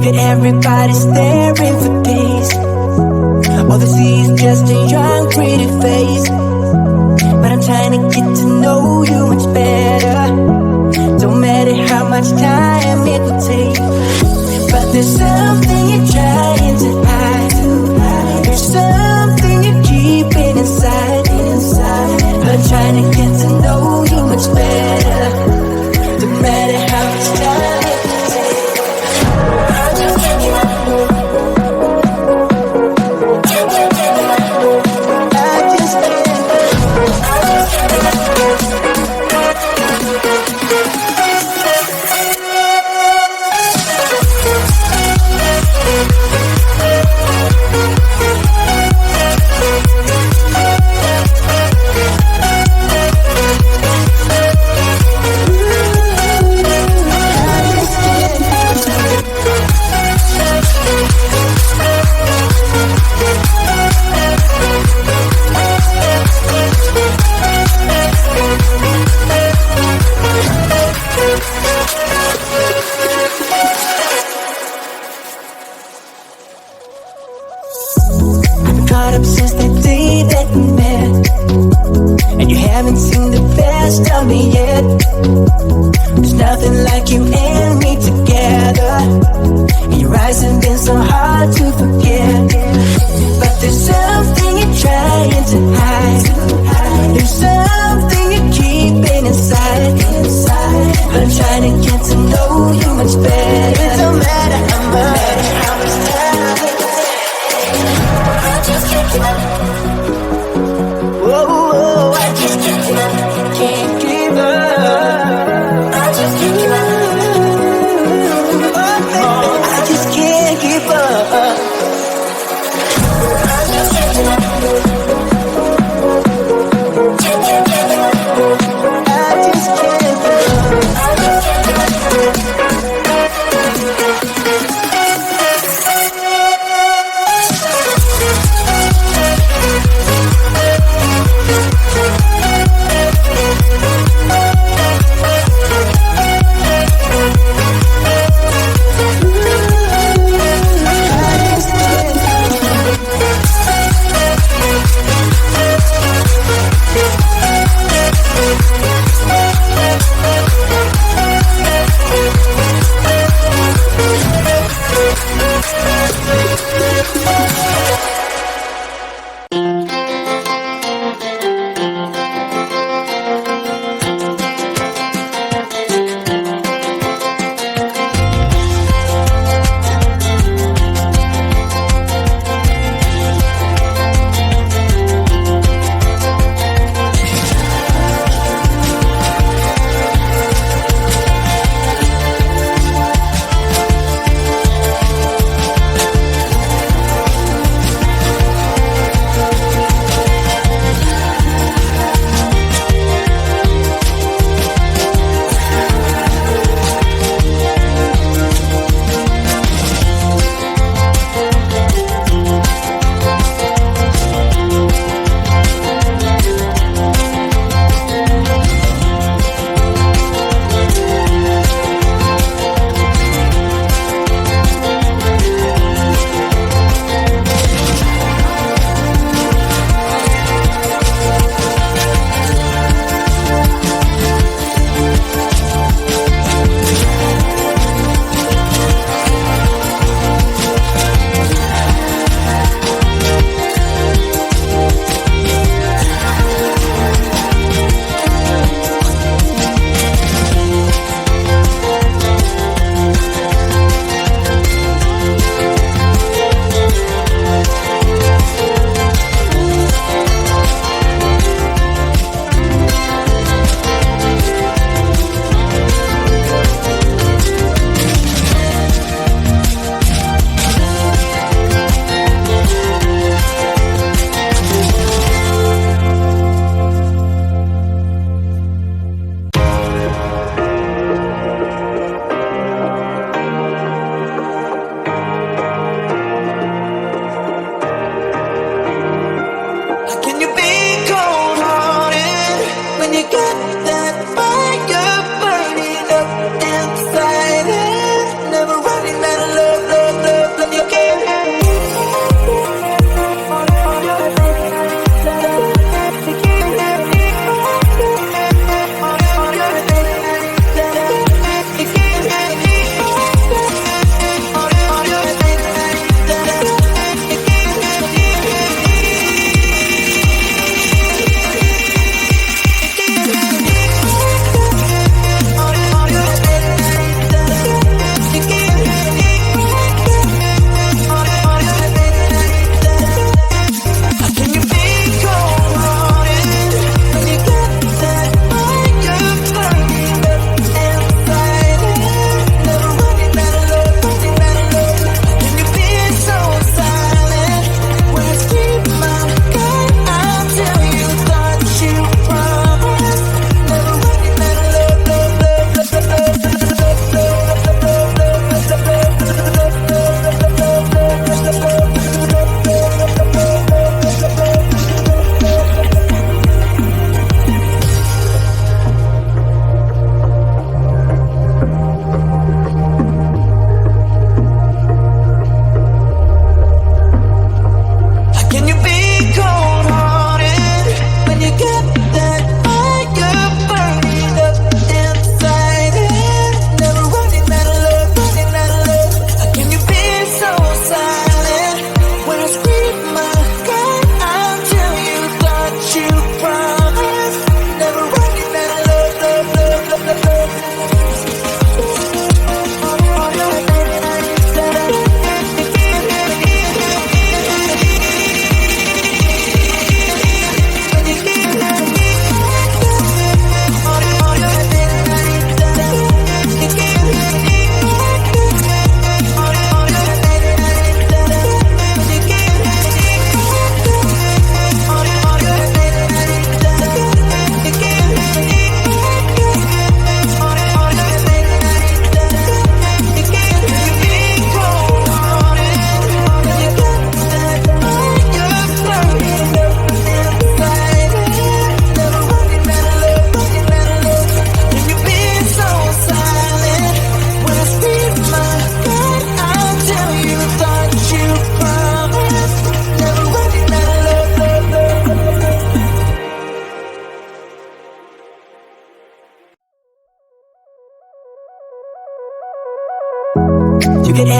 Figured everybody's staring for days. All they see is just a young, pretty face. But I'm trying to get to know you much better. Don't matter how much time it will take. But there's something you're trying to hide. There's something you're keeping inside. I'm trying to get to know you much better. Don't matter how much time it will take. I just can't get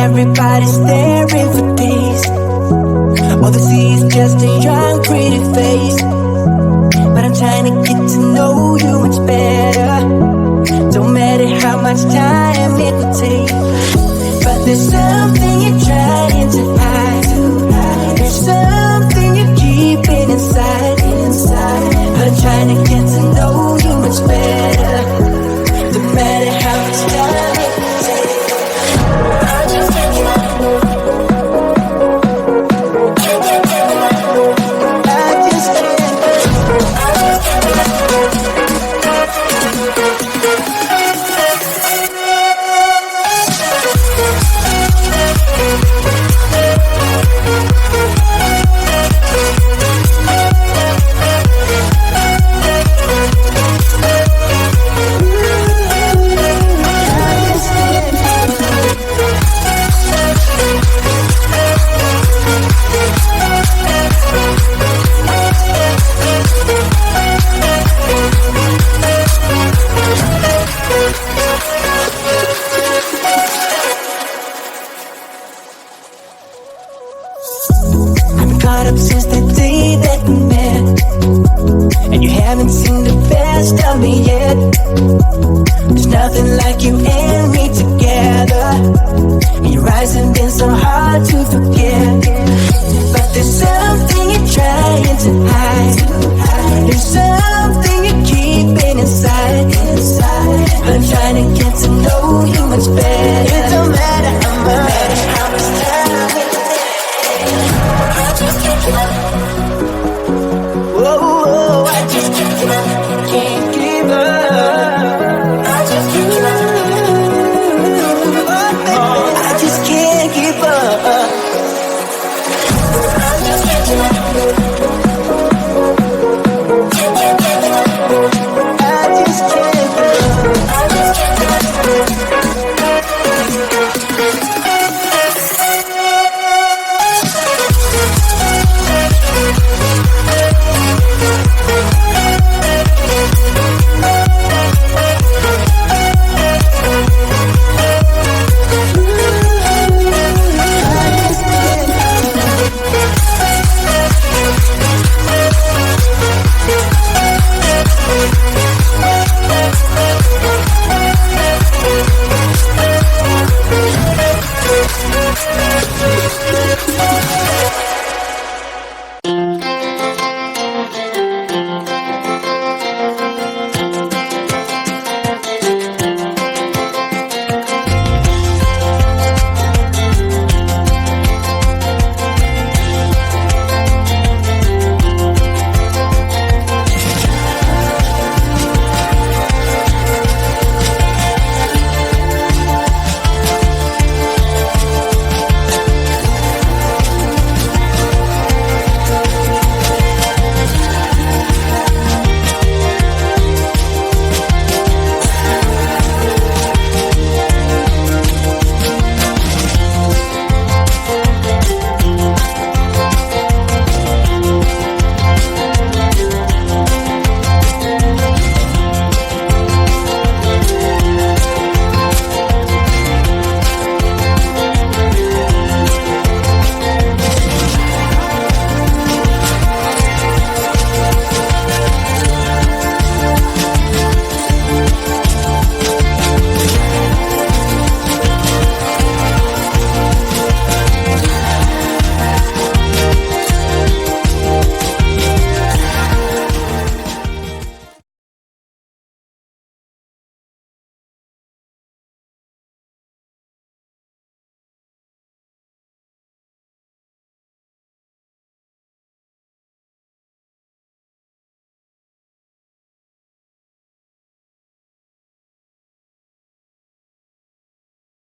everybody's staring for days. All they see is just a young, pretty face. But I'm trying to get to know you much better. Don't matter how much time it will take. But there's something you're trying to hide. There's something you're keeping inside. But I'm trying to get to know you much better. Don't matter how much time it will take. I just can't try. Caught up since the day that we met, and you haven't seen the best of me yet. There's nothing like you and me together, and your eyes have been so hard to forget. But there's something you're trying to hide.